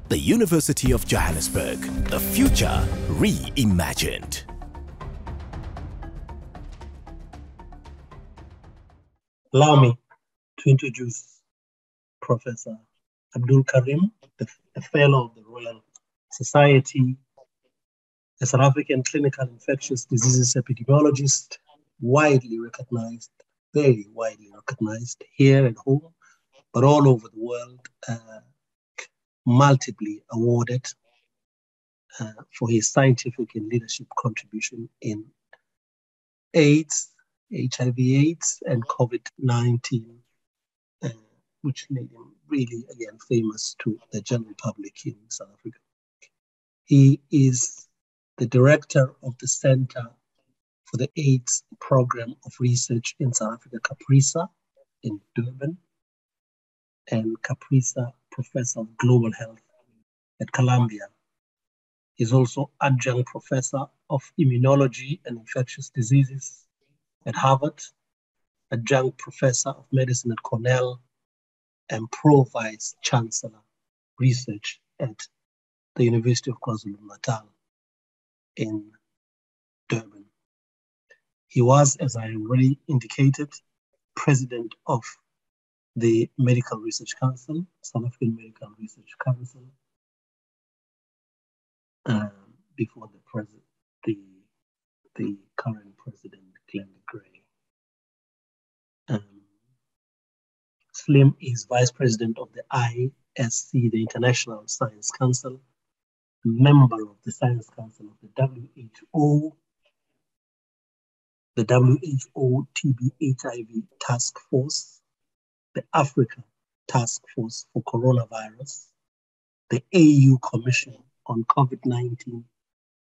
The University of Johannesburg, the future reimagined. Allow me to introduce Professor Abdool Karim, the Fellow of the Royal Society, a South African clinical infectious diseases epidemiologist, widely recognized, very widely recognized here at home, but all over the world, multiply awarded for his scientific and leadership contribution in AIDS, HIV/AIDS, and COVID-19, which made him really, again, famous to the general public in South Africa. He is the director of the Center for the AIDS Program of Research in South Africa, CAPRISA, in Durban, and CAPRISA Professor of Global Health at Columbia. He's also adjunct professor of immunology and infectious diseases at Harvard, adjunct professor of medicine at Cornell, and pro-vice chancellor research at the University of KwaZulu-Natal in Durban. He was, as I already indicated, president of the Medical Research Council, South African Medical Research Council, before the current president, Glenn Gray. Salim is vice president of the ISC, the International Science Council, member of the Science Council of the WHO, the WHO TB/HIV Task Force, the Africa Task Force for Coronavirus, the AU Commission on COVID-19,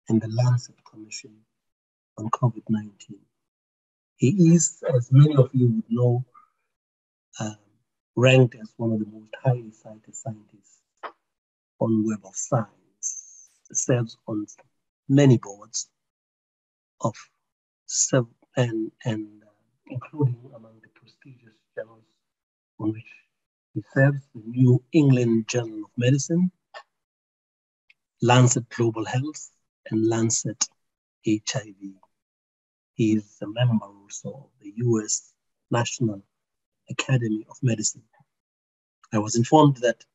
and the Lancet Commission on COVID-19. He is, as many of you would know, ranked as one of the most highly cited scientists on Web of Science. Serves on many boards of and including among the prestigious journals on which he serves: the New England Journal of Medicine, Lancet Global Health, and Lancet HIV. He is a member also of the US National Academy of Medicine. I was informed that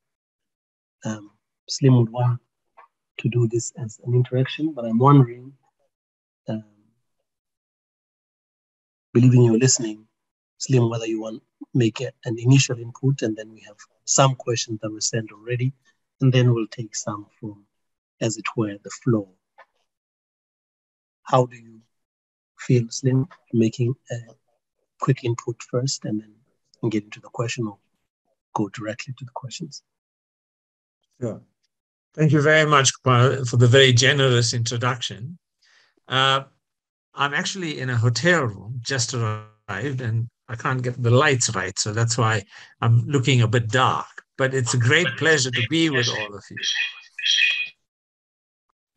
Salim would want to do this as an interaction, but I'm wondering, believing you're listening, Salim, whether you want to make an initial input, and then we have some questions that were sent already, and then we'll take some from, as it were, the flow. How do you feel, Salim, making a quick input first, and then get into the question, or go directly to the questions? Sure. Thank you very much for the very generous introduction. I'm actually in a hotel room, just arrived, and I can't get the lights right, so that's why I'm looking a bit dark. But it's a great pleasure to be with all of you.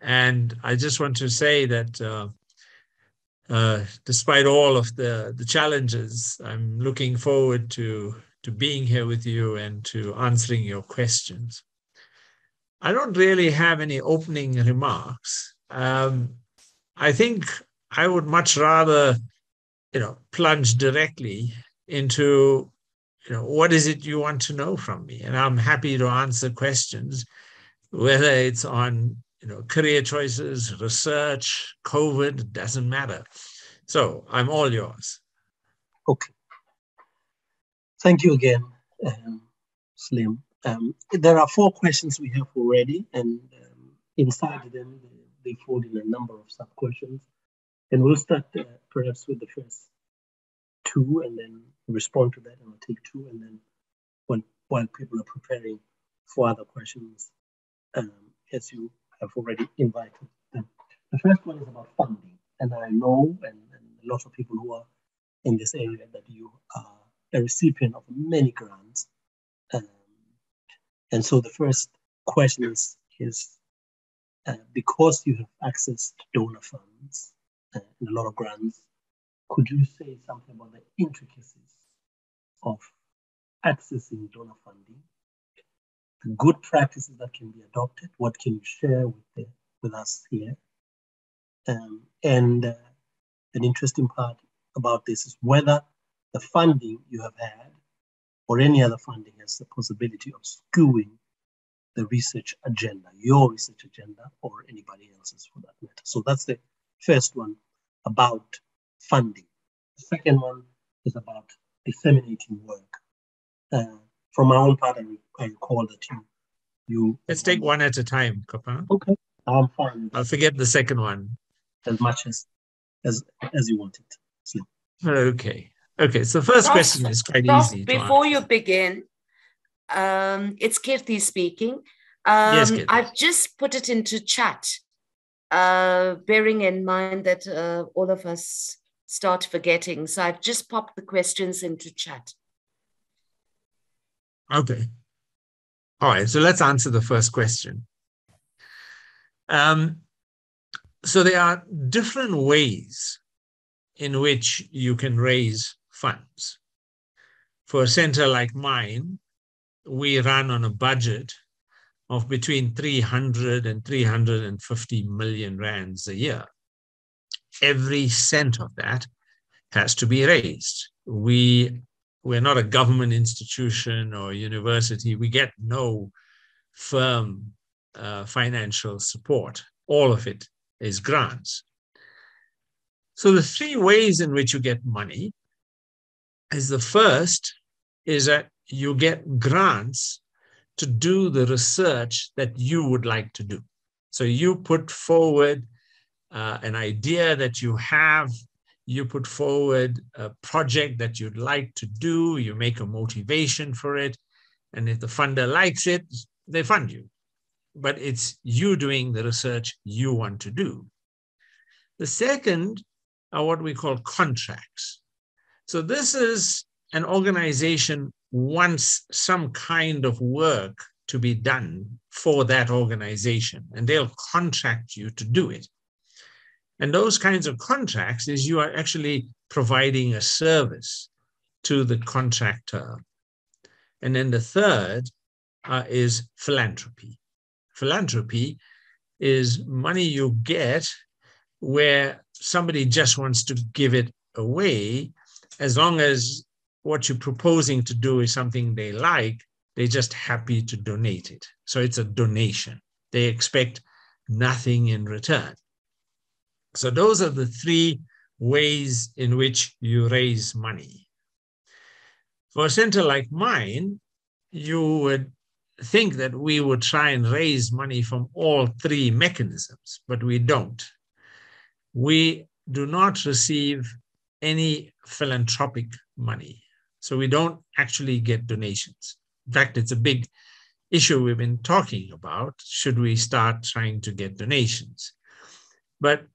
And I just want to say that despite all of the challenges, I'm looking forward to being here with you and to answering your questions. I don't really have any opening remarks. I think I would much rather, plunge directly into, what is it you want to know from me? And I'm happy to answer questions, whether it's on, career choices, research, COVID, doesn't matter. So I'm all yours. Okay. Thank you again, Salim. There are 4 questions we have already, and inside them, they fold in a number of sub-questions. And we'll start perhaps with the first 2, and then respond to that, and I'll take 2, and then while people are preparing for other questions, as you have already invited them. The first one is about funding, and I know, and lots of people who are in this area, that you are a recipient of many grants. And so the first question is because you have access to donor funds and a lot of grants, could you say something about the intricacies of accessing donor funding? good practices that can be adopted. What can you share with us here? And an interesting part about this is whether the funding you have had or any other funding has the possibility of skewing the research agenda, your research agenda, or anybody else's for that matter. So that's the first one about funding. The second one is about disseminating work. From my own part, I recall that you. Let's take one at a time, Kopa. Okay, I'm fine. I'll forget the second one. As much as you want it. So. Okay. So first question is quite easy. Before you begin, it's Kirti speaking. Yes, Kirti. I've just put it into chat, bearing in mind that all of us start forgetting. So I've just popped the questions into chat. Okay. All right. So let's answer the first question. So there are different ways in which you can raise funds. For a center like mine, we run on a budget of between 300 and 350 million rands a year. Every cent of that has to be raised. We're not a government institution or university. We get no firm financial support. All of it is grants. So the three ways in which you get money is the first is that you get grants to do the research that you would like to do. So you put forward an idea that you have, you put forward a project that you'd like to do, you make a motivation for it, and if the funder likes it, they fund you. But it's you doing the research you want to do. The second are what we call contracts. So this is an organization wants some kind of work to be done for that organization, and they'll contract you to do it. And those kinds of contracts is you are actually providing a service to the contractor. And then the third is philanthropy. Philanthropy is money you get where somebody just wants to give it away, as long as what you're proposing to do is something they like, they're just happy to donate it. So it's a donation. They expect nothing in return. So those are the three ways in which you raise money. For a center like mine, you would think that we would try and raise money from all three mechanisms, but we don't. We do not receive any philanthropic money. So we don't actually get donations. In fact, it's a big issue we've been talking about. Should we start trying to get donations? But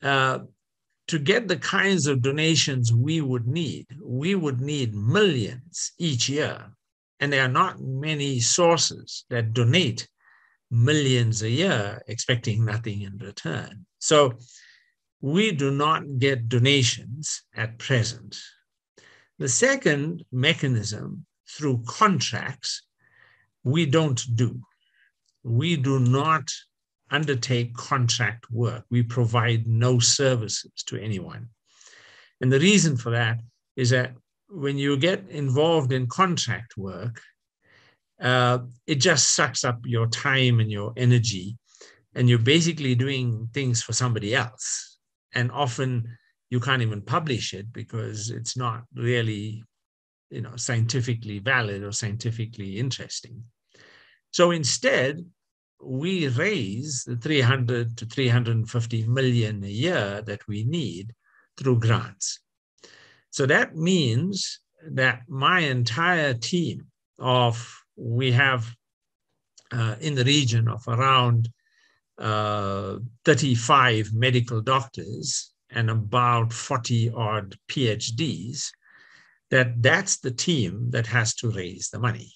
to get the kinds of donations we would need millions each year. And there are not many sources that donate millions a year expecting nothing in return. So we do not get donations at present. The second mechanism, through contracts, we don't do. We do not undertake contract work. We provide no services to anyone. And the reason for that is that when you get involved in contract work, it just sucks up your time and your energy, and you're basically doing things for somebody else. And often you can't even publish it because it's not really, scientifically valid or scientifically interesting. So instead, we raise the 300 to 350 million a year that we need through grants. So that means that my entire team we have in the region of around 35 medical doctors and about 40 odd PhDs, that's the team that has to raise the money.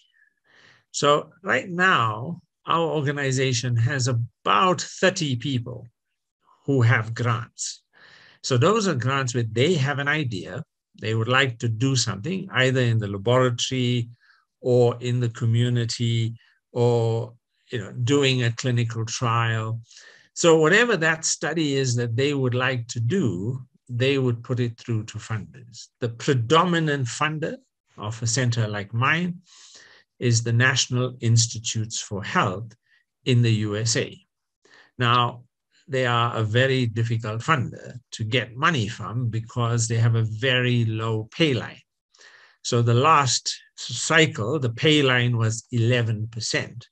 So right now, our organization has about 30 people who have grants. So those are grants where they have an idea, they would like to do something either in the laboratory or in the community or doing a clinical trial. So whatever that study is that they would like to do, they would put it through to funders. The predominant funder of a center like mine is the National Institutes for Health in the USA. Now, they are a very difficult funder to get money from because they have a very low pay line. So the last cycle, the pay line was 11%.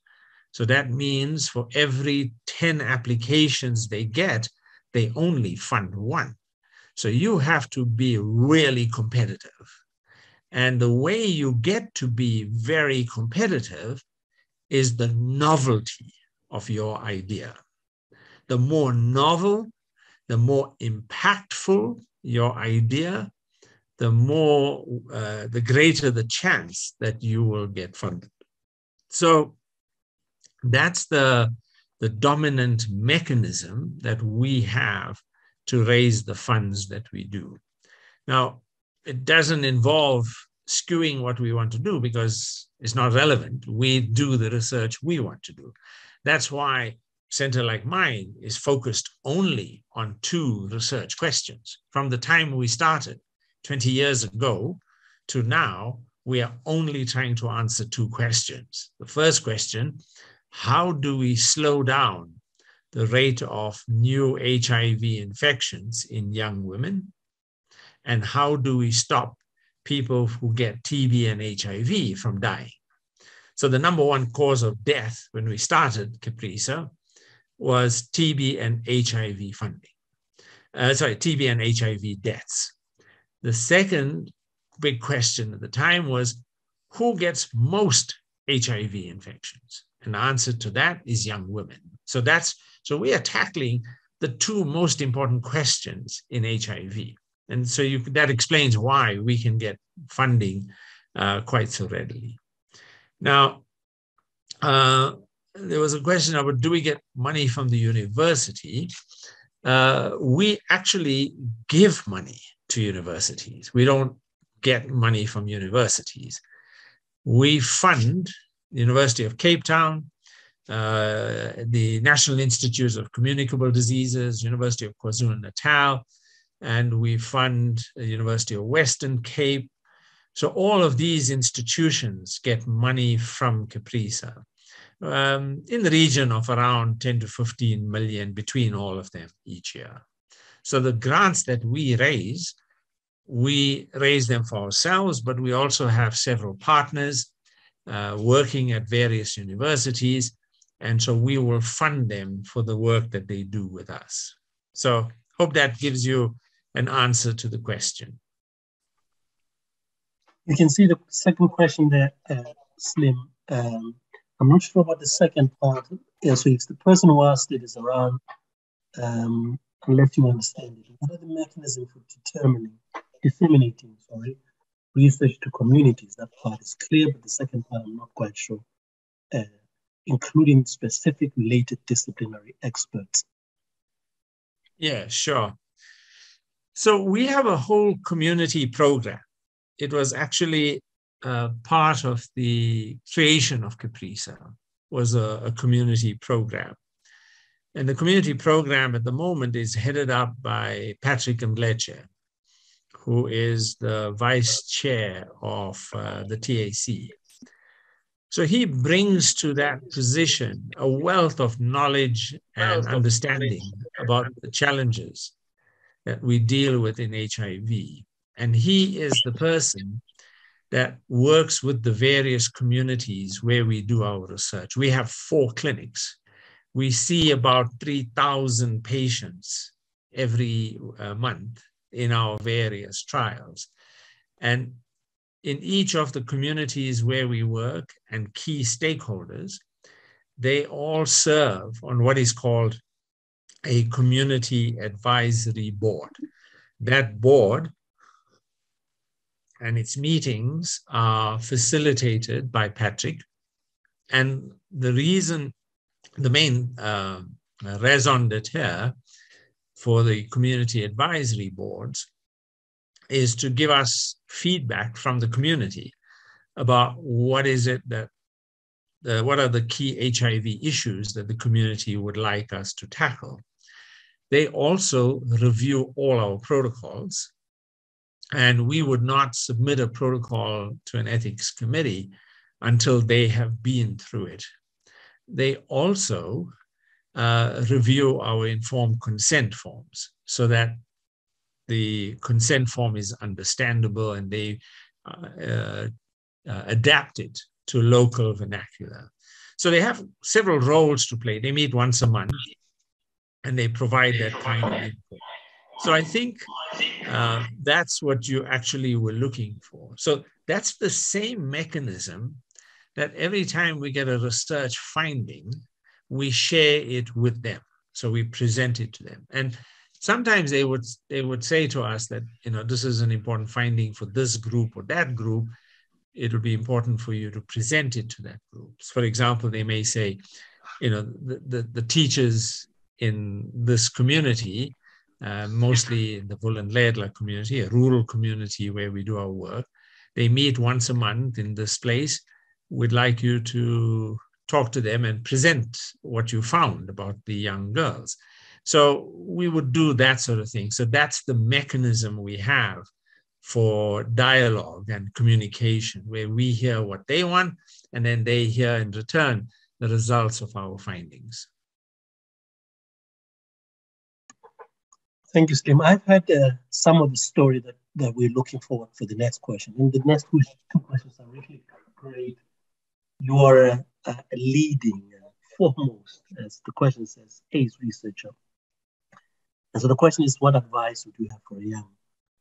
So that means for every 10 applications they get, they only fund one. So you have to be really competitive. And the way you get to be very competitive is the novelty of your idea. The more novel, the more impactful your idea, the greater the chance that you will get funded. So that's the dominant mechanism that we have to raise the funds that we do. Now, it doesn't involve skewing what we want to do because it's not relevant. We do the research we want to do. That's why a center like mine is focused only on 2 research questions. From the time we started 20 years ago to now, we are only trying to answer 2 questions. The first question, how do we slow down the rate of new HIV infections in young women? And how do we stop people who get TB and HIV from dying? So the number 1 cause of death when we started CAPRISA was TB and HIV funding. TB and HIV deaths. The second big question at the time was, who gets most HIV infections? And the answer to that is young women. So we are tackling the 2 most important questions in HIV. And so that explains why we can get funding quite so readily. Now, there was a question about, do we get money from the university? We actually give money to universities. We don't get money from universities. We fund the University of Cape Town, the National Institutes of Communicable Diseases, University of KwaZulu-Natal, and we fund the University of Western Cape. So all of these institutions get money from CAPRISA in the region of around 10 to 15 million between all of them each year. So the grants that we raise them for ourselves, but we also have several partners working at various universities. And so we will fund them for the work that they do with us. So hope that gives you an answer to the question. You can see the second question there, Salim. I'm not sure about the second part. Yeah, so if the person who asked it is around, unless you understand it, what are the mechanisms for disseminating research to communities? That part is clear, but the second part I'm not quite sure. Including specific related disciplinary experts. Yeah, sure. So we have a whole community program. It was actually part of the creation of CAPRISA, was a community program. And the community program at the moment is headed up by Patrick Mleche, who is the vice chair of the TAC. So he brings to that position a wealth of knowledge and understanding about the challenges that we deal with in HIV. And he is the person that works with the various communities where we do our research. We have 4 clinics. We see about 3,000 patients every month in our various trials. And in each of the communities where we work and key stakeholders, they all serve on what is called a community advisory board. That board and its meetings are facilitated by Patrick. And the main raison d'etre for the community advisory boards is to give us feedback from the community about what is it that what are the key HIV issues that the community would like us to tackle. They also review all our protocols, and we would not submit a protocol to an ethics committee until they have been through it. They also review our informed consent forms so that the consent form is understandable and they adapt it to local vernacular. So they have several roles to play. They meet once a month and they provide that kind of input. So I think that's what you actually were looking for. So that's the same mechanism that every time we get a research finding, we share it with them. So we present it to them. And sometimes they would say to us that, this is an important finding for this group or that group. It would be important for you to present it to that group. For example, they may say, the teachers in this community, mostly in the Vulindlela community, a rural community where we do our work, they meet once a month in this place. We'd like you to talk to them and present what you found about the young girls. So we would do that sort of thing. So that's the mechanism we have for dialogue and communication, where we hear what they want, and then they hear in return the results of our findings. Thank you, Salim. I've had some of the story that we're looking forward for the next question. And the next two questions are really great. You are a leading, foremost, as the question says, AIDS researcher. And so the question is, what advice would you have for a young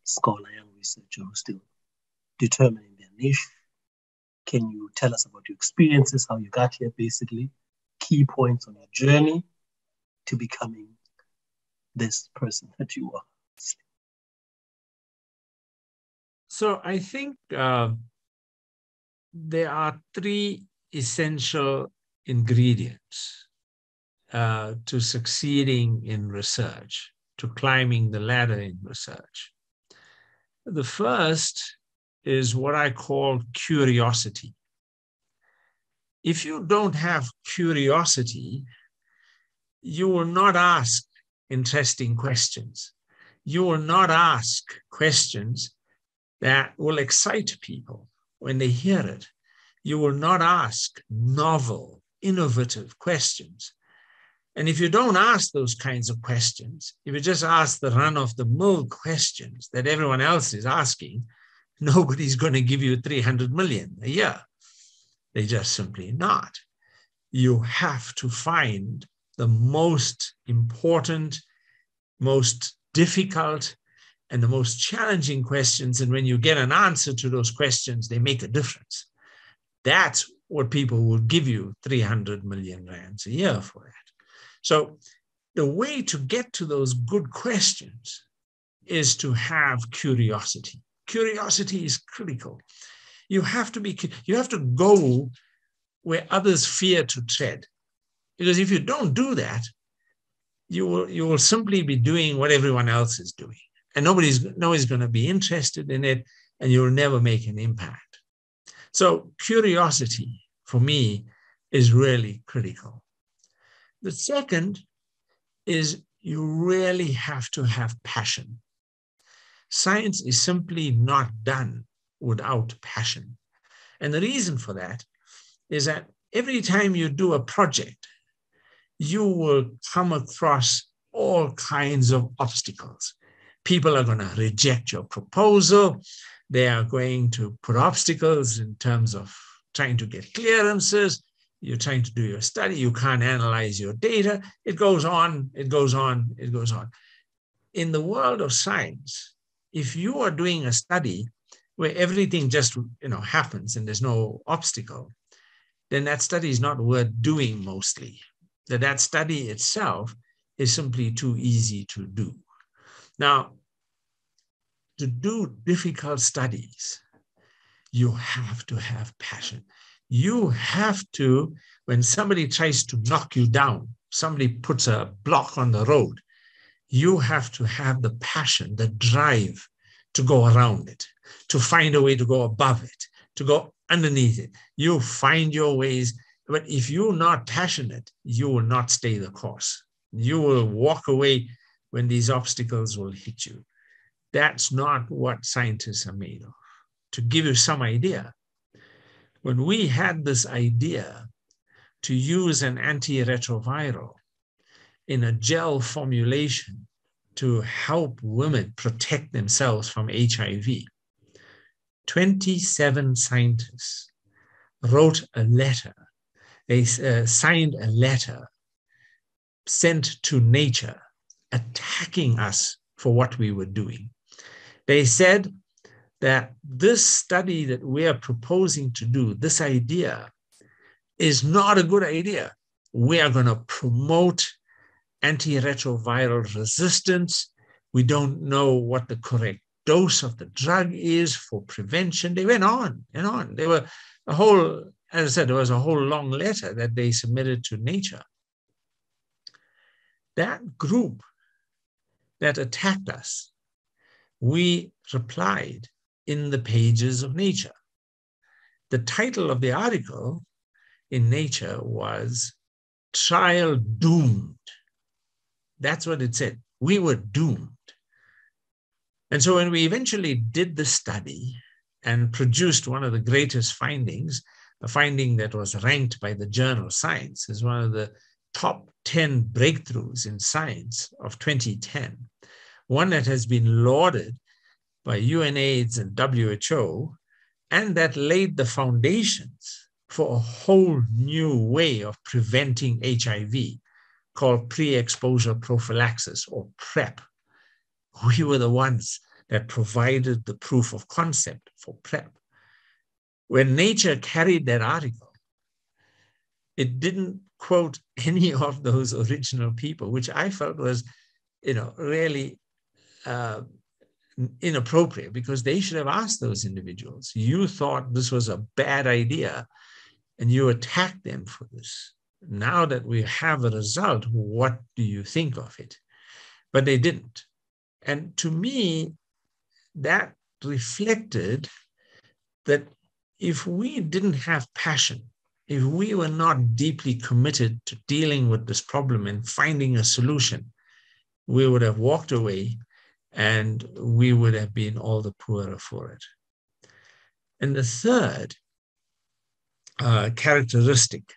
scholar, young researcher who's still determining their niche? Can you tell us about your experiences, how you got here, basically, key points on your journey to becoming this person that you are? So I think there are three essential ingredients to succeeding in research, to climbing the ladder in research. The first is what I call curiosity. If you don't have curiosity, you will not ask interesting questions. You will not ask questions that will excite people when they hear it. You will not ask novel, innovative questions. And if you don't ask those kinds of questions, if you just ask the run-of-the-mill questions that everyone else is asking, nobody's going to give you 300 million a year. They just simply not. You have to find the most important, most difficult, and the most challenging questions. And when you get an answer to those questions, they make a difference. That's what people will give you 300 million rands a year for that. So the way to get to those good questions is to have curiosity. Curiosity is critical. You have to go where others fear to tread. Because if you don't do that, you will simply be doing what everyone else is doing. And nobody's going to be interested in it, and you'll never make an impact. So curiosity, for me, is really critical. The second is you really have to have passion. Science is simply not done without passion. And the reason for that is that every time you do a project, you will come across all kinds of obstacles. People are going to reject your proposal. They are going to put obstacles in terms of trying to get clearances. You're trying to do your study. You can't analyze your data. It goes on, it goes on, it goes on. In the world of science, if you are doing a study where everything just happens and there's no obstacle, then that study is not worth doing mostly. That study itself is simply too easy to do. Now, to do difficult studies, you have to have passion. You have to, when somebody tries to knock you down, somebody puts a block on the road, you have to have the passion, the drive to go around it, to find a way to go above it, to go underneath it. You find your ways. But if you're not passionate, you will not stay the course. You will walk away when these obstacles will hit you. That's not what scientists are made of. To give you some idea, when we had this idea to use an antiretroviral in a gel formulation to help women protect themselves from HIV, 27 scientists wrote a letter. They signed a letter sent to Nature attacking us for what we were doing. They said that this study that we are proposing to do, this idea, is not a good idea. We are going to promote antiretroviral resistance. We don't know what the correct dose of the drug is for prevention. They went on and on. There were a whole, as I said, there was a whole long letter that they submitted to Nature. That group that attacked us, we replied in the pages of Nature. The title of the article in Nature was "Trial Doomed." That's what it said. We were doomed. And so when we eventually did the study and produced one of the greatest findings, a finding that was ranked by the journal Science as one of the top 10 breakthroughs in science of 2010, one that has been lauded by UNAIDS and WHO, and that laid the foundations for a whole new way of preventing HIV called pre-exposure prophylaxis, or PrEP. We were the ones that provided the proof of concept for PrEP. When Nature carried that article, it didn't quote any of those original people, which I felt was, really inappropriate, because they should have asked those individuals. You thought this was a bad idea and you attacked them for this. Now that we have a result, what do you think of it? But they didn't. And to me, that reflected that if we didn't have passion, if we were not deeply committed to dealing with this problem and finding a solution, we would have walked away and we would have been all the poorer for it. And the third characteristic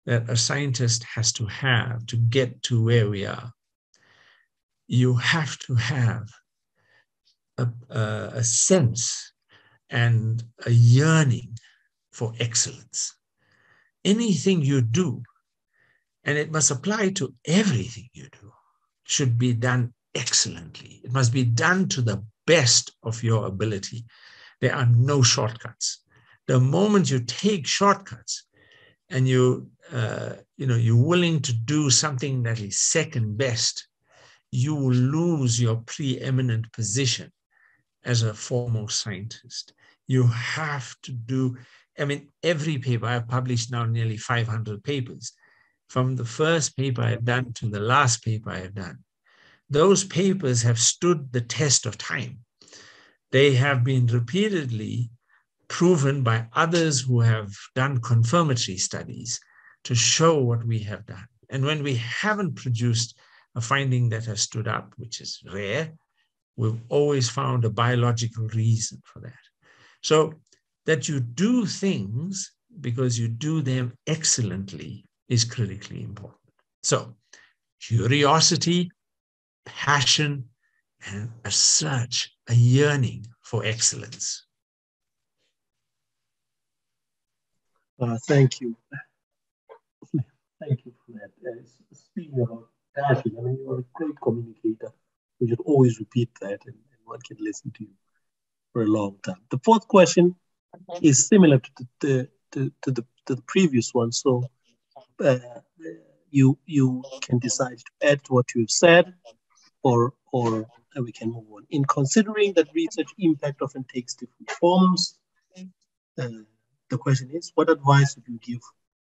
that a scientist has to have to get to where we are, you have to have a sense and a yearning for excellence. Anything you do, and it must apply to everything you do, should be done excellently. It must be done to the best of your ability. There are no shortcuts. The moment you take shortcuts and you're willing to do something that is second best, you will lose your preeminent position as a foremost scientist. You have to do, every paper, I've published now nearly 500 papers. From the first paper I've done to the last paper I've done, those papers have stood the test of time. They have been repeatedly proven by others who have done confirmatory studies to show what we have done. And when we haven't produced a finding that has stood up, which is rare, we've always found a biological reason for that. So that you do things because you do them excellently is critically important. So curiosity, passion, and a search, a yearning for excellence. Thank you. Thank you for that. Speaking about passion, you're a great communicator. We should always repeat that, and one can listen to you for a long time. The fourth question is similar to the previous one, so you can decide to add to what you've said, or we can move on. In considering that research impact often takes different forms, the question is, what advice would you give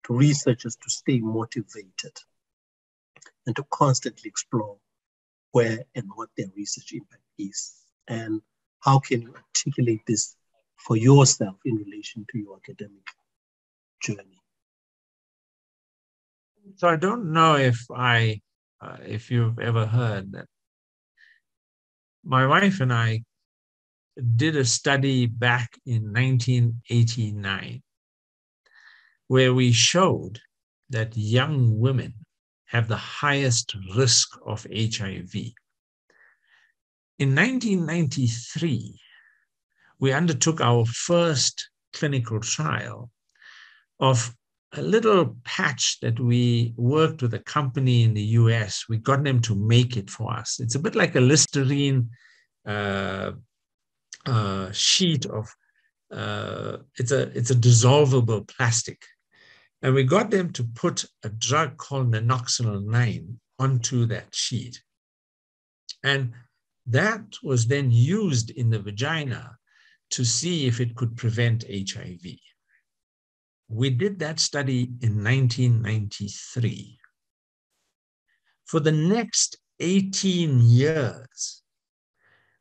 to researchers to stay motivated and to constantly explore where and what their research impact is? And how can you articulate this for yourself in relation to your academic journey? So I don't know if you've ever heard that my wife and I did a study back in 1989 where we showed that young women have the highest risk of HIV. In 1993, we undertook our first clinical trial of a little patch that we worked with a company in the US. We got them to make it for us. It's a bit like a Listerine sheet of, it's a dissolvable plastic. And we got them to put a drug called minoxidil 9 onto that sheet. And that was then used in the vagina to see if it could prevent HIV. We did that study in 1993. For the next 18 years,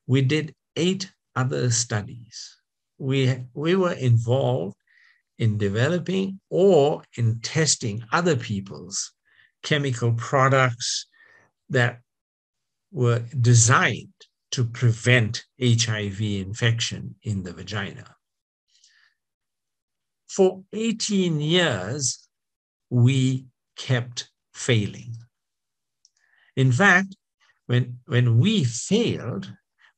we did 8 other studies. We were involved in developing or in testing other people's chemical products that were designed to prevent HIV infection in the vagina. For 18 years, we kept failing. In fact, when we failed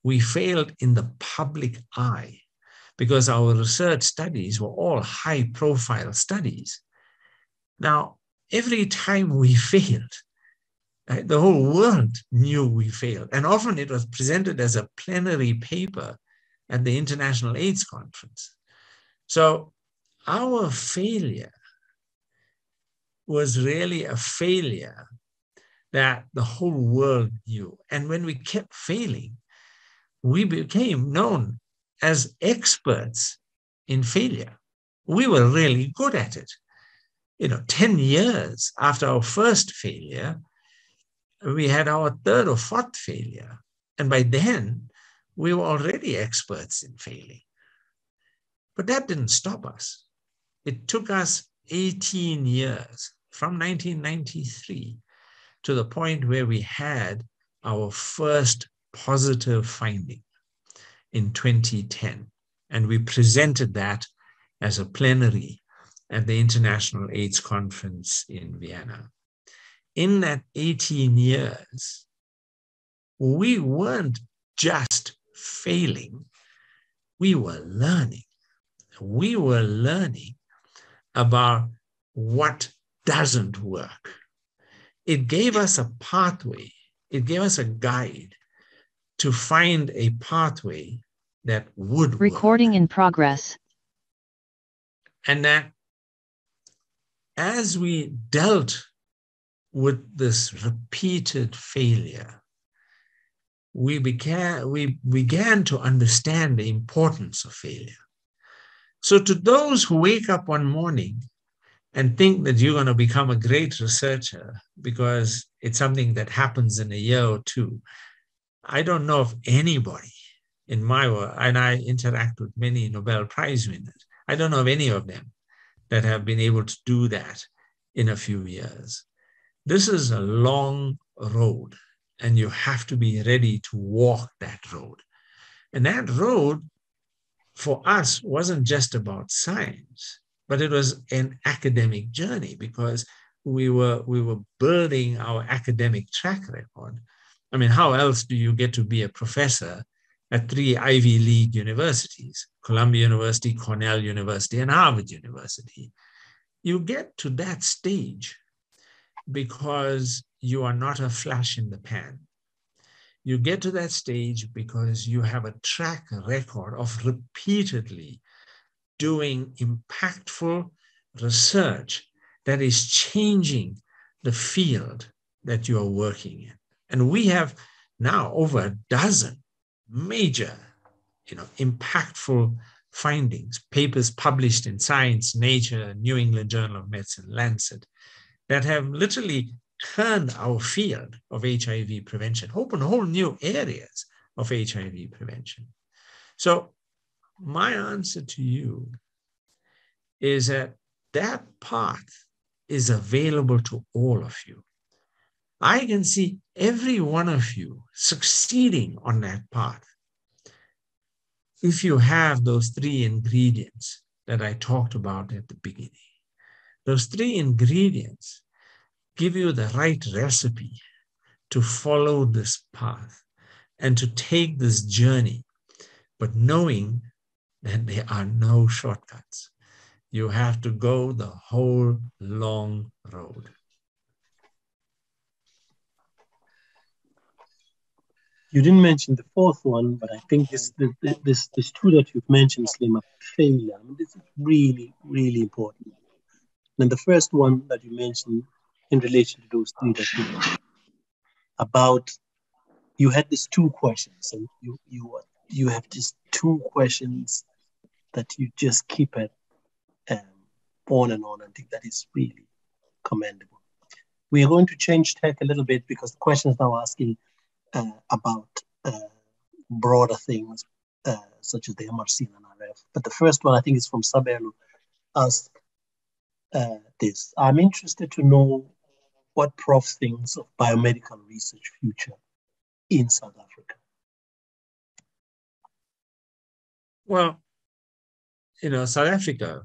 in the public eye because our research studies were all high-profile studies. Now, every time we failed, the whole world knew we failed. And often it was presented as a plenary paper at the International AIDS Conference. So our failure was really a failure that the whole world knew. And when we kept failing, we became known as experts in failure. We were really good at it. 10 years after our first failure, we had our 3rd or 4th failure. And by then, we were already experts in failing. But that didn't stop us. It took us 18 years from 1993 to the point where we had our first positive finding in 2010. And we presented that as a plenary at the International AIDS Conference in Vienna. In that 18 years, we weren't just failing, we were learning. We were learning about what doesn't work. It gave us a pathway, it gave us a guide to find a pathway that would Recording work. in progress. And that as we dealt with this repeated failure, we began to understand the importance of failure. So to those who wake up one morning and think that you're going to become a great researcher because it's something that happens in a year or two, I don't know of anybody in my world, and I interact with many Nobel Prize winners, I don't know of any of them that have been able to do that in a few years. This is a long road, and you have to be ready to walk that road. And that road for us wasn't just about science, but it was an academic journey because we were building our academic track record. I mean, how else do you get to be a professor at 3 Ivy League universities, Columbia University, Cornell University, and Harvard University? You get to that stage because you are not a flash in the pan. You get to that stage because you have a track record of repeatedly doing impactful research that is changing the field that you are working in. And we have now over a dozen major, impactful findings, papers published in Science, Nature, New England Journal of Medicine, Lancet, that have literally turned our field of HIV prevention, open whole new areas of HIV prevention. So my answer to you is that path is available to all of you. I can see every one of you succeeding on that path. If you have those 3 ingredients that I talked about at the beginning, those 3 ingredients give you the right recipe to follow this path and to take this journey, but knowing that there are no shortcuts. You have to go the whole long road. You didn't mention the 4th one, but I think this 2 that you've mentioned, Salim, failure. I mean, this is really, really important. And the first one that you mentioned in relation to those 3 that you mentioned, about you had these 2 questions, and you have just 2 questions that you just keep it on and on. I think that is really commendable. We are going to change tack a little bit because the questions now are asking about broader things such as the MRC and NRF. But the first one, I think, is from Sabelu, asked this. I'm interested to know what Prof thinks of biomedical research future in South Africa. Well, South Africa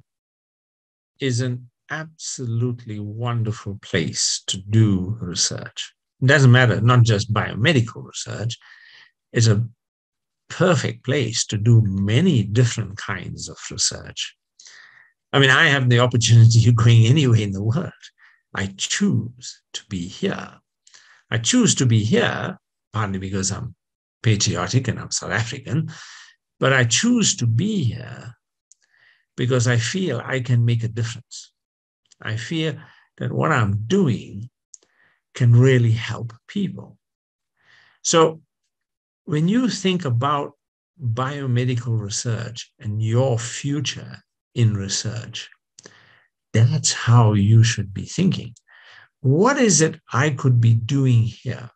is an absolutely wonderful place to do research. It doesn't matter, not just biomedical research. It's a perfect place to do many different kinds of research. I mean, I have the opportunity of going anywhere in the world. I choose to be here. I choose to be here partly because I'm patriotic and I'm South African, but I choose to be here because I feel I can make a difference. I feel that what I'm doing can really help people. So when you think about biomedical research and your future in research, that's how you should be thinking. What is it I could be doing here?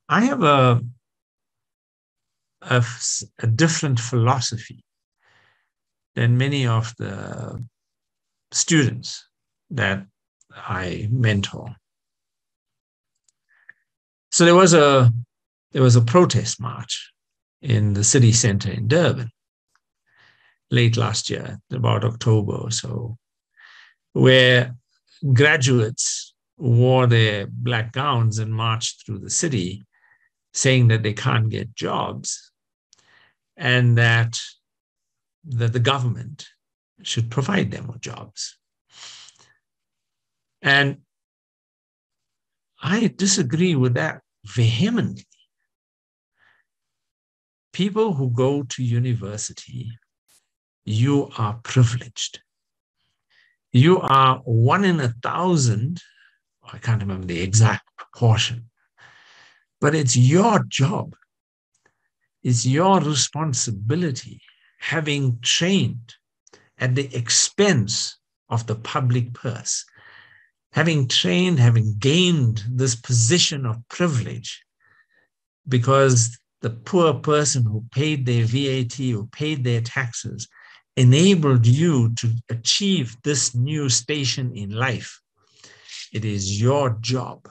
I have a different philosophy than many of the students that I mentor. So there was a protest march in the city center in Durban late last year, about October or so, where graduates wore their black gowns and marched through the city saying that they can't get jobs and that the government should provide them with jobs. And I disagree with that vehemently. People who go to university, you are privileged. You are 1 in 1,000, I can't remember the exact proportion, but it's your job. It's your responsibility, having trained at the expense of the public purse, having trained, having gained this position of privilege because the poor person who paid their VAT, who paid their taxes, enabled you to achieve this new station in life. It is your job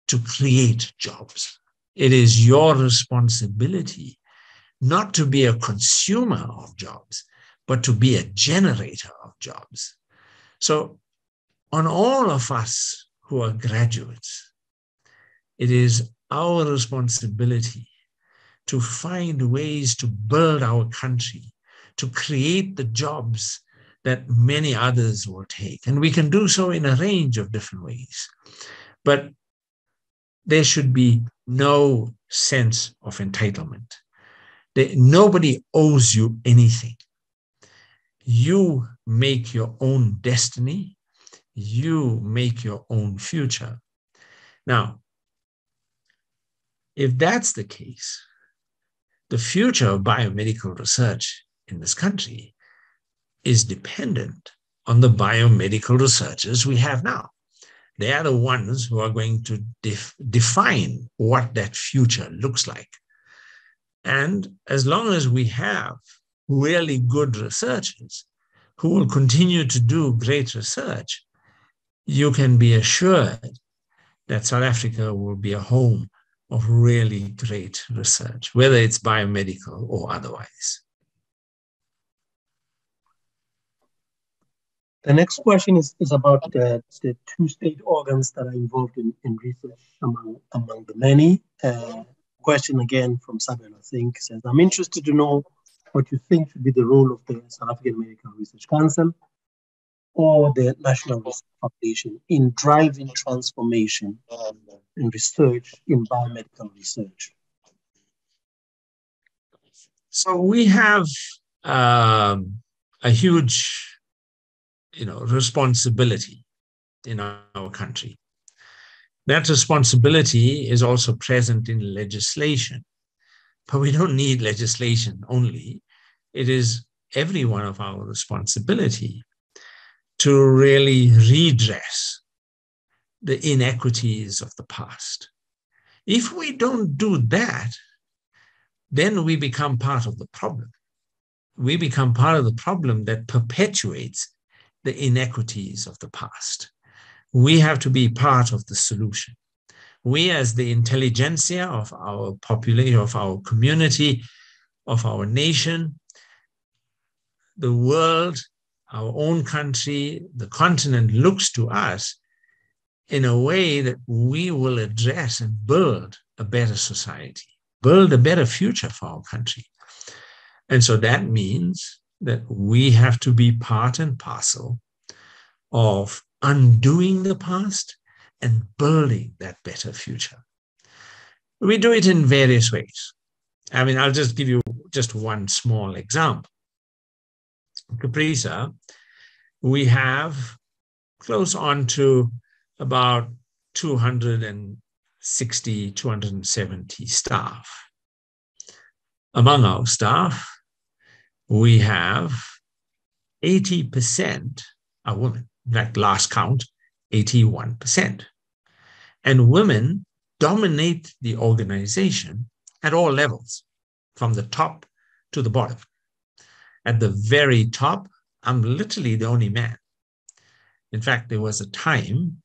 to create jobs. It is your responsibility not to be a consumer of jobs, but to be a generator of jobs. So on all of us who are graduates, it is our responsibility to find ways to build our country, to create the jobs that many others will take. And we can do so in a range of different ways. But there should be no sense of entitlement. Nobody owes you anything. You make your own destiny. You make your own future. Now, if that's the case, the future of biomedical research in this country is dependent on the biomedical researchers we have now. They are the ones who are going to define what that future looks like. And as long as we have really good researchers, who will continue to do great research, you can be assured that South Africa will be a home of really great research, whether it's biomedical or otherwise. The next question is about the two state organs that are involved in research among the many. Question again from Sabel, I think, says, I'm interested to know what you think should be the role of the South African Medical Research Council or the National Research Foundation in driving transformation in research in biomedical research. So we have a huge, responsibility in our country. That responsibility is also present in legislation, but we don't need legislation only. It is every one of our responsibility to really redress the inequities of the past. If we don't do that, then we become part of the problem. We become part of the problem that perpetuates the inequities of the past. We have to be part of the solution. We, as the intelligentsia of our population, of our community, of our nation, the world, our own country, the continent looks to us in a way that we will address and build a better society, build a better future for our country. And so that means that we have to be part and parcel of undoing the past and building that better future. We do it in various ways. I mean, I'll just give you just one small example. Caprisa, we have close on to about 260, 270 staff. Among our staff, we have 80% are women. In fact, last count, 81%. And women dominate the organization at all levels, from the top to the bottom. At the very top, I'm literally the only man. In fact, there was a time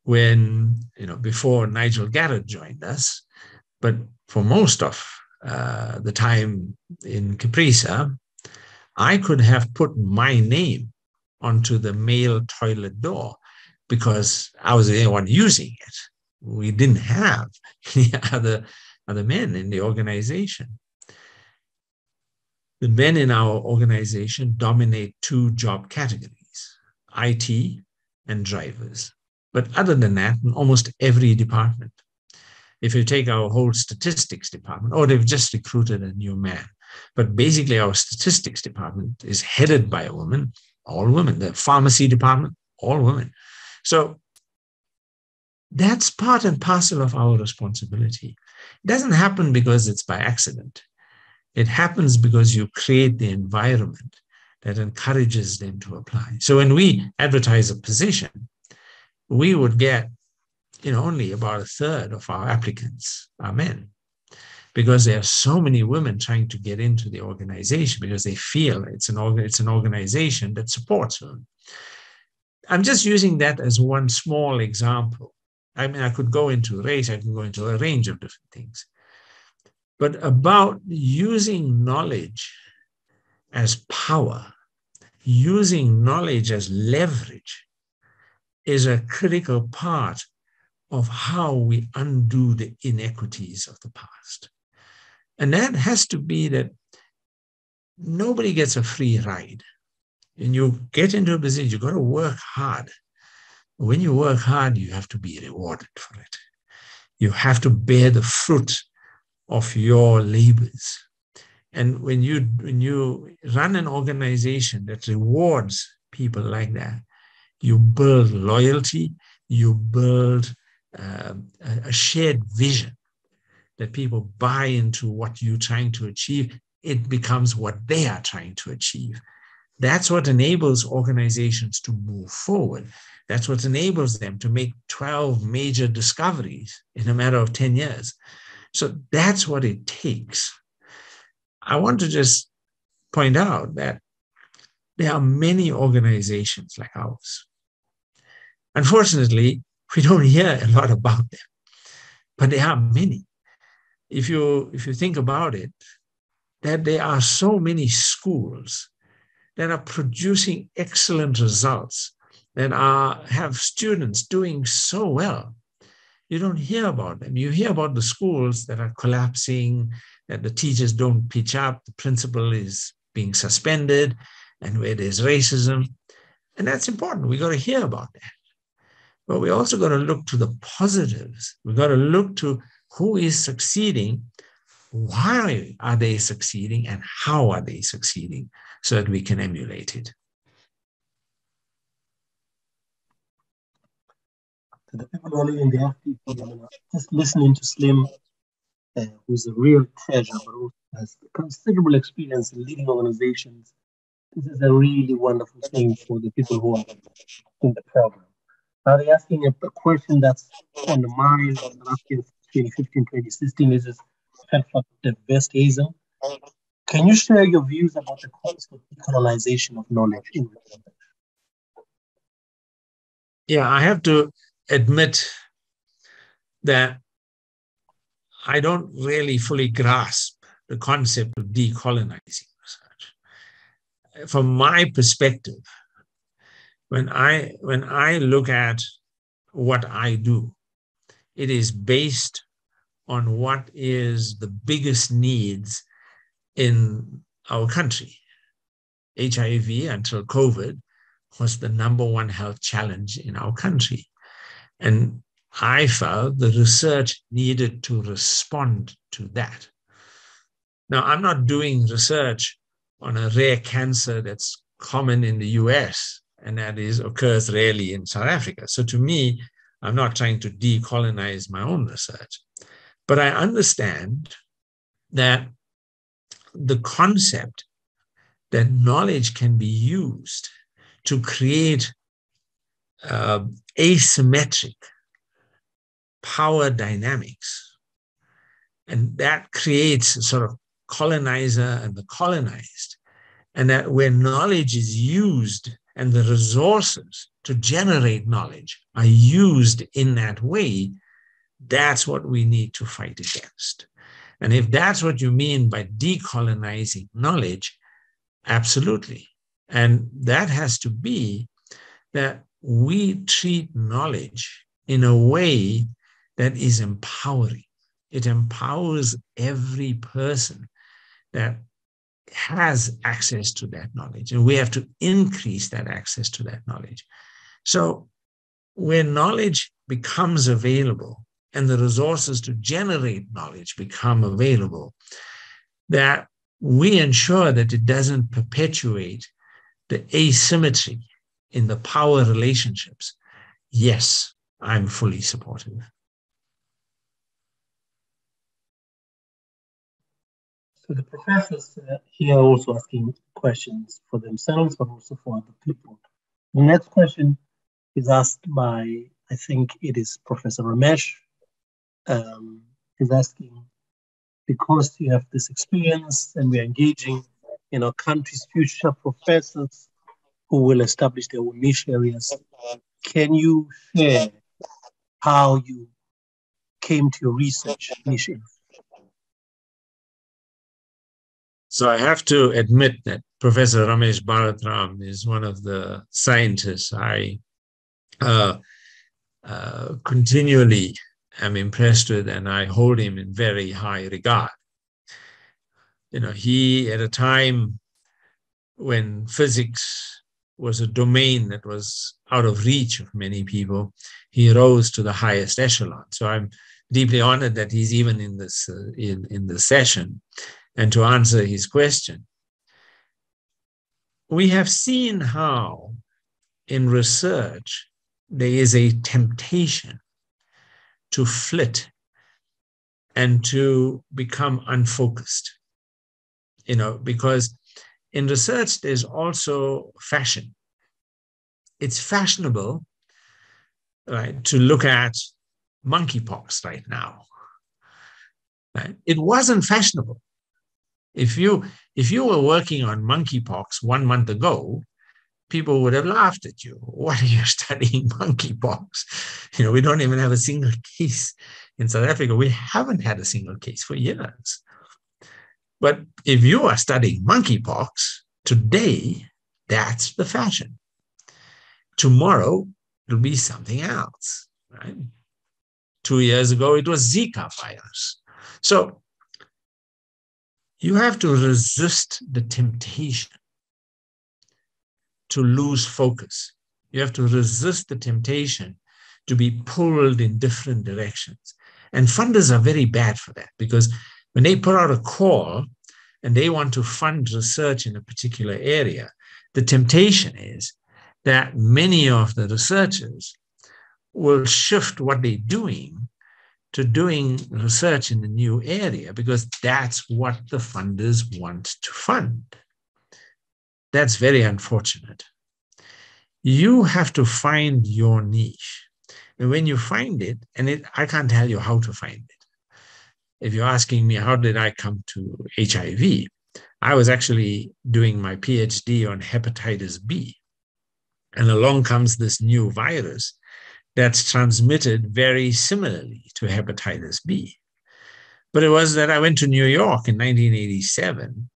when, before Nigel Garrett joined us, but for most of the time in Caprisa, I could have put my name onto the male toilet door because I was the only one using it. We didn't have any other men in the organization. The men in our organization dominate two job categories, IT and drivers. But other than that, in almost every department, if you take our whole statistics department, they've just recruited a new man. But basically our statistics department is headed by a woman, all women. The pharmacy department, all women. So that's part and parcel of our responsibility. It doesn't happen because it's by accident. It happens because you create the environment that encourages them to apply. So when we advertise a position, we would get, only about a third of our applicants are men, because there are so many women trying to get into the organization because they feel it's an organization that supports them. I'm just using that as one small example. I mean, I could go into race, I can go into a range of different things. But about using knowledge as power, using knowledge as leverage is a critical part of how we undo the inequities of the past. And that has to be that nobody gets a free ride. When you get into a position, you've got to work hard. When you work hard, you have to be rewarded for it. You have to bear the fruit of your labors. And when you run an organization that rewards people like that, you build loyalty, you build a shared vision that people buy into what you're trying to achieve. It becomes what they are trying to achieve. That's what enables organizations to move forward. That's what enables them to make 12 major discoveries in a matter of 10 years. So that's what it takes. I want to just point out that there are many organizations like ours. Unfortunately, we don't hear a lot about them, but there are many. If you think about it, that there are so many schools that are producing excellent results, that have students doing so well. You don't hear about them. You hear about the schools that are collapsing, that the teachers don't pitch up, the principal is being suspended, and where there's racism. And that's important. We got to hear about that. But we also got to look to the positives. We got to look to who is succeeding, why are they succeeding, and how are they succeeding, so that we can emulate it. To the people only in the FT program, just listening to Salim, who's a real treasure, but also has considerable experience in leading organizations. This is a really wonderful thing for the people who are in the program. Now they're asking a question that's on the mind of the last year, 2015, 2016, is this concept of diversityism. Can you share your views about the concept of decolonization of knowledge in research? Yeah, I have to admit that I don't really fully grasp the concept of decolonizing research. From my perspective, when I look at what I do, it is based on what is the biggest needs in our country. HIV until COVID was the #1 health challenge in our country. And I felt the research needed to respond to that. Now, I'm not doing research on a rare cancer that's common in the US and that occurs rarely in South Africa. So to me, I'm not trying to decolonize my own research. But I understand that the concept that knowledge can be used to create asymmetric power dynamics, and that creates a sort of colonizer and the colonized, and that where knowledge is used and the resources to generate knowledge are used in that way, that's what we need to fight against. And if that's what you mean by decolonizing knowledge, absolutely. And that has to be that we treat knowledge in a way that is empowering. It empowers every person that has access to that knowledge, and we have to increase that access to that knowledge. So when knowledge becomes available and the resources to generate knowledge become available, that we ensure that it doesn't perpetuate the asymmetry in the power relationships. Yes, I'm fully supportive. So the professors here are also asking questions for themselves, but also for other people. The next question is asked by, I think it is Professor Ramesh. Is asking, because you have this experience and we're engaging in our country's future professors who will establish their own niche areas, can you share how you came to your research niche areas? So I have to admit that Professor Ramesh Bharatram is one of the scientists I continually am impressed with, and I hold him in very high regard. You know, he, at a time when physics was a domain that was out of reach of many people, he rose to the highest echelon. So I'm deeply honored that he's even in this in the session. And to answer his question, we have seen how in research there is a temptation to flit and to become unfocused, you know, because in research there's also fashion. It's fashionable, right, to look at monkeypox right now. Right? It wasn't fashionable If you were working on monkeypox 1 month ago, people would have laughed at you. What are you studying monkeypox? We don't even have a single case in South Africa. We haven't had a single case for years. But if you are studying monkeypox today, that's the fashion. Tomorrow, it'll be something else, right? 2 years ago, it was Zika virus. So you have to resist the temptation to lose focus. You have to resist the temptation to be pulled in different directions. And funders are very bad for that, because when they put out a call and they want to fund research in a particular area, the temptation is that many of the researchers will shift what they're doing to doing research in a new area, because that's what the funders want to fund. That's very unfortunate. You have to find your niche. And when you find it, and I can't tell you how to find it. If you're asking me, how did I come to HIV? I was actually doing my PhD on hepatitis B. And along comes this new virus that's transmitted very similarly to hepatitis B. But it was that I went to New York in 1987,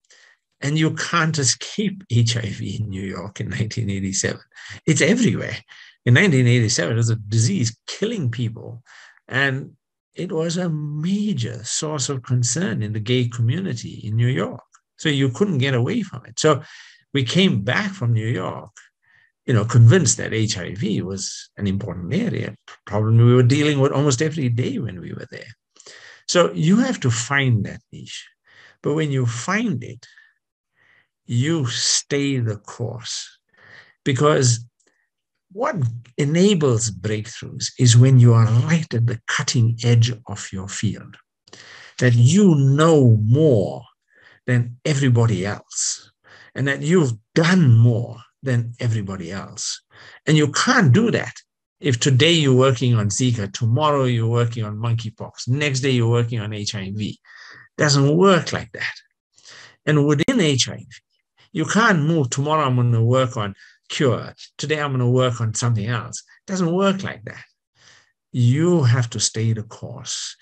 and you can't escape HIV in New York in 1987. It's everywhere. In 1987, it was a disease killing people, and it was a major source of concern in the gay community in New York. So you couldn't get away from it. So we came back from New York, convinced that HIV was an important area, problem we were dealing with almost every day when we were there. So you have to find that niche. But when you find it, you stay the course. Because what enables breakthroughs is when you are right at the cutting edge of your field, that you know more than everybody else, and that you've done more than everybody else. And you can't do that if today you're working on Zika, tomorrow you're working on monkeypox, next day you're working on HIV. It doesn't work like that. And within HIV, you can't move, tomorrow I'm going to work on cure, today I'm going to work on something else. It doesn't work like that. You have to stay the course.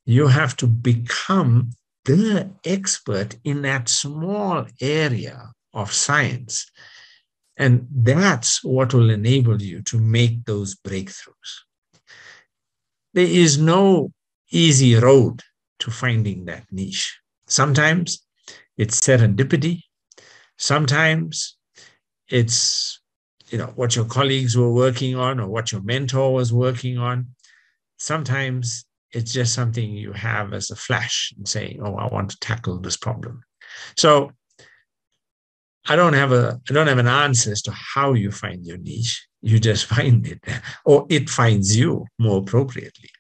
You have to become the expert in that small area of science. And that's what will enable you to make those breakthroughs. There is no easy road to finding that niche. Sometimes it's serendipity. Sometimes it's, what your colleagues were working on or what your mentor was working on. Sometimes it's just something you have as a flash and saying, oh, I want to tackle this problem. So I don't have an answer as to how you find your niche. You just find it, or it finds you more appropriately.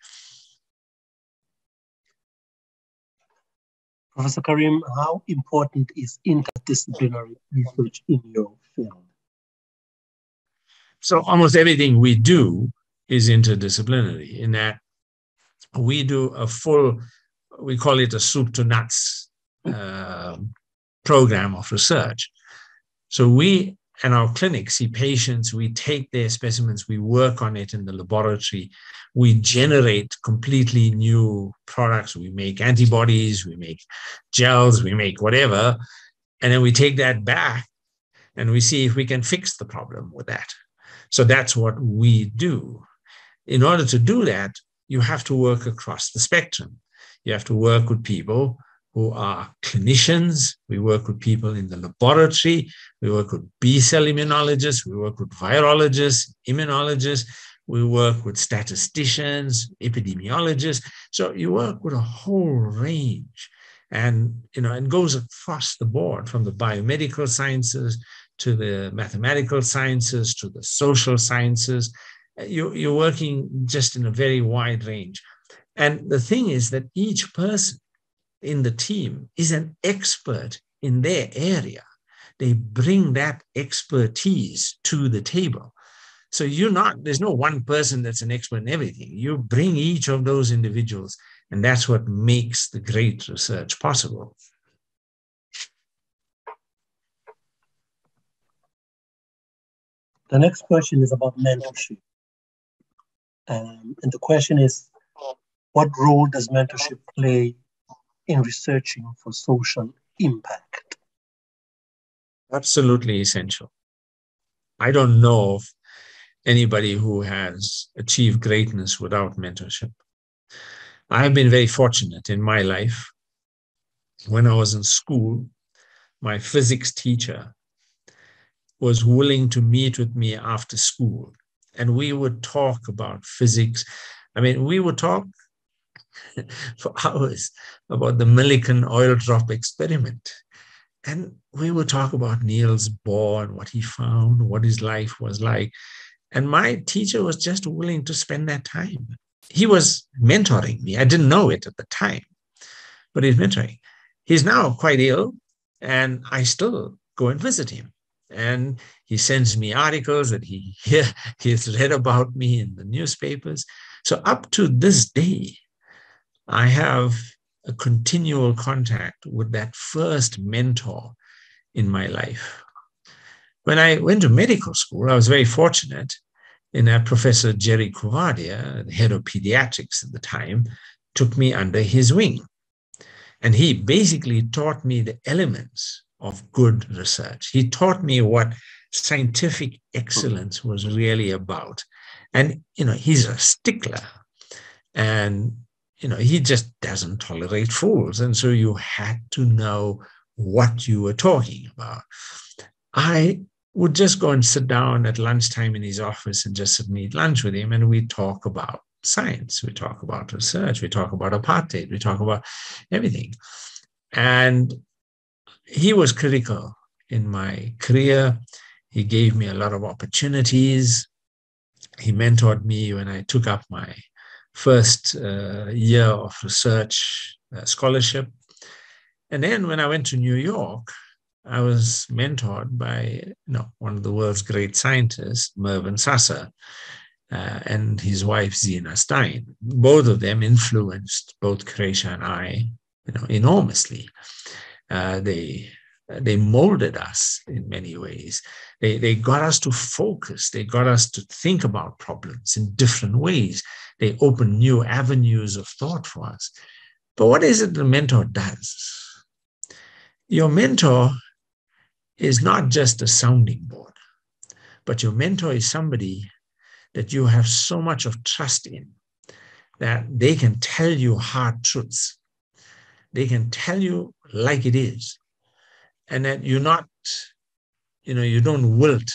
Professor Karim, how important is interdisciplinary research in your field? So almost everything we do is interdisciplinary, in that we do a full, we call it a soup to nuts program of research. So we and our clinic see patients, we take their specimens, we work on it in the laboratory, we generate completely new products, we make antibodies, we make gels, we make whatever, and then we take that back and we see if we can fix the problem with that. So that's what we do. In order to do that, you have to work across the spectrum. You have to work with people who are clinicians. We work with people in the laboratory. We work with B-cell immunologists. We work with virologists, immunologists. We work with statisticians, epidemiologists. So you work with a whole range, and it goes across the board, from the biomedical sciences to the mathematical sciences to the social sciences. You're working just in a very wide range. And the thing is that each person in the team is an expert in their area. They bring that expertise to the table. So there's no one person that's an expert in everything. You bring each of those individuals, and that's what makes the great research possible. The next question is about mentorship. And the question is, what role does mentorship play in researching for social impact? Absolutely essential. I don't know of anybody who has achieved greatness without mentorship. I have been very fortunate in my life. When I was in school, my physics teacher was willing to meet with me after school, and we would talk about physics. I mean, we would talk for hours about the Millikan oil drop experiment. And we would talk about Niels Bohr and what he found, what his life was like. And my teacher was just willing to spend that time. He was mentoring me. I didn't know it at the time, but he's mentoring. He's now quite ill, and I still go and visit him. And he sends me articles that he's read about me in the newspapers. So up to this day, I have a continual contact with that first mentor in my life. When I went to medical school, I was very fortunate in that Professor Jerry Kuvadia, the head of pediatrics at the time, took me under his wing. And he basically taught me the elements of good research. He taught me what scientific excellence was really about. And, he's a stickler. And, he just doesn't tolerate fools. And so you had to know what you were talking about. I would just go and sit down at lunchtime in his office and just sit and eat lunch with him. And we talk about science. We talk about research. We talk about apartheid. We talk about everything. And he was critical in my career. He gave me a lot of opportunities. He mentored me when I took up my first year of research scholarship. And then when I went to New York, I was mentored by one of the world's great scientists, Mervyn Sasser, and his wife, Zina Stein. Both of them influenced both Croatia and I enormously. They molded us in many ways. They got us to focus. They got us to think about problems in different ways. They opened new avenues of thought for us. But what is it the mentor does? Your mentor is not just a sounding board, but your mentor is somebody that you have so much of trust in that they can tell you hard truths. They can tell you like it is. And that you're not, you don't wilt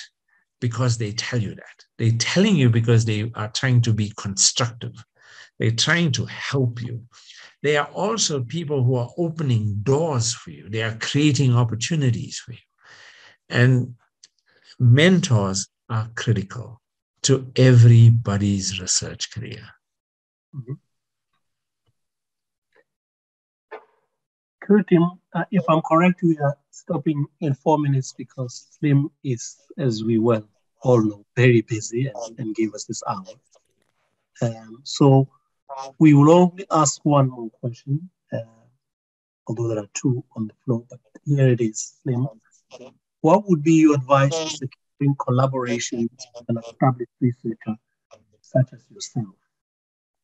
because they tell you that. They're telling you because they are trying to be constructive. They're trying to help you. They are also people who are opening doors for you. They are creating opportunities for you. And mentors are critical to everybody's research career. Mm-hmm. Karim, if I'm correct, we are stopping in 4 minutes because Salim is, as we well all know, very busy and gave us this hour. So we will only ask one more question, although there are two on the floor, but here it is. Salim, what would be your advice for securing collaboration with an established researcher such as yourself?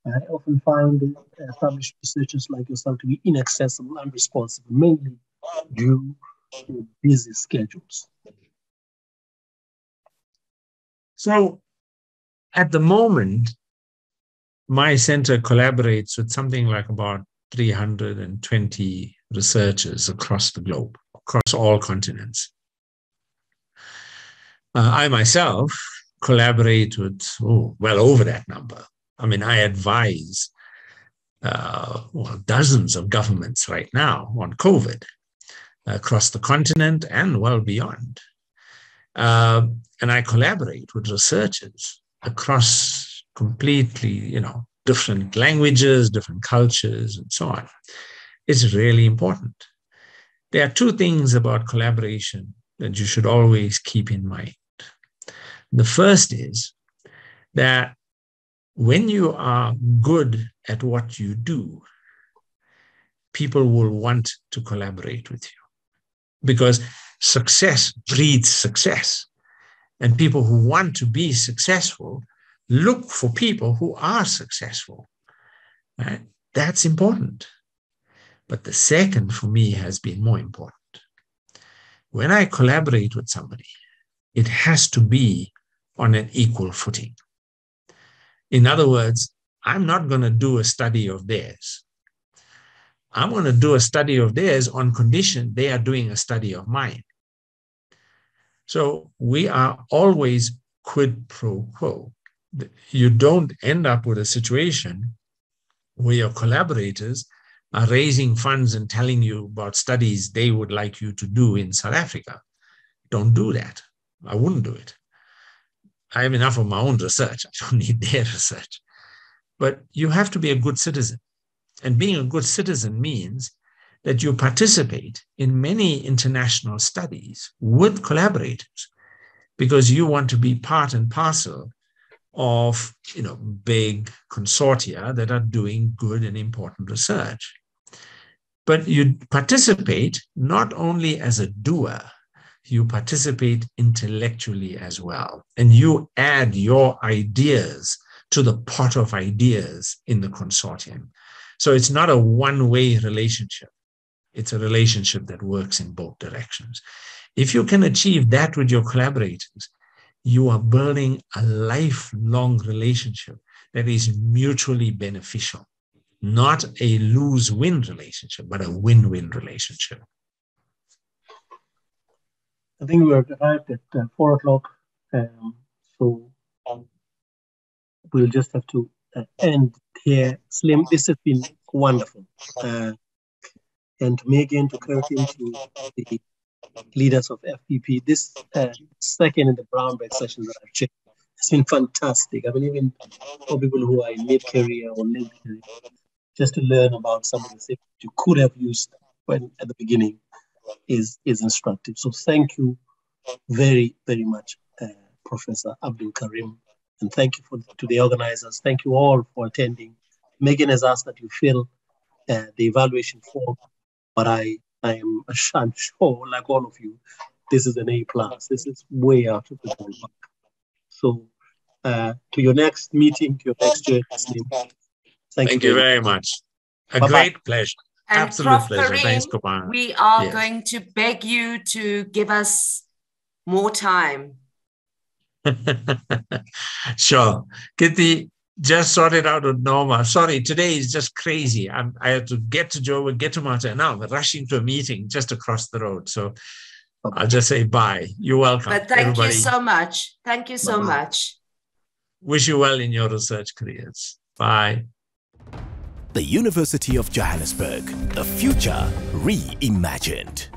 I often find established researchers like yourself to be inaccessible and responsible, mainly due to busy schedules. So at the moment, my center collaborates with something like about 320 researchers across the globe, across all continents. I myself collaborate with well over that number. I mean, I advise dozens of governments right now on COVID across the continent and well beyond. And I collaborate with researchers across completely, different languages, different cultures, and so on. It's really important. There are two things about collaboration that you should always keep in mind. The first is that when you are good at what you do, people will want to collaborate with you because success breeds success. And people who want to be successful look for people who are successful. Right? That's important. But the second for me has been more important. When I collaborate with somebody, it has to be on an equal footing. In other words, I'm not going to do a study of theirs. I'm going to do a study of theirs on condition they are doing a study of mine. So we are always quid pro quo. You don't end up with a situation where your collaborators are raising funds and telling you about studies they would like you to do in South Africa. Don't do that. I wouldn't do it. I have enough of my own research. I don't need their research. But you have to be a good citizen. And being a good citizen means that you participate in many international studies with collaborators because you want to be part and parcel of, big consortia that are doing good and important research. But you participate not only as a doer, you participate intellectually as well. And you add your ideas to the pot of ideas in the consortium. So it's not a one-way relationship. It's a relationship that works in both directions. If you can achieve that with your collaborators, you are building a lifelong relationship that is mutually beneficial, not a lose-win relationship, but a win-win relationship. I think we are arrived at 4 o'clock, so we'll just have to end here. Salim, this has been wonderful. And to Megan, to Karim, to the leaders of FPP, this second in the brown bag session that I've checked has been fantastic. I mean, even for people who are in mid-career or late career, just to learn about some of the things you could have used when at the beginning is instructive. So thank you very, very much, Professor Abdool Karim. And thank you to the organizers. Thank you all for attending. Megan has asked that you fill the evaluation form, but I'm sure, like all of you, this is an A+. This is way out of the ballpark. So to your next meeting, to your next year, thank you very much. A great pleasure. And absolute Prof. pleasure. Karim, Thanks, Kopana. We are going to beg you to give us more time. Sure. Kitty, just sort it out with Norma. Sorry, today is just crazy. I have to get to Joburg, get to Malta, and now I'm rushing to a meeting just across the road. So I'll just say bye. You're welcome. But thank you so much. Thank you so much. Wish you well in your research careers. Bye. The University of Johannesburg, the future reimagined.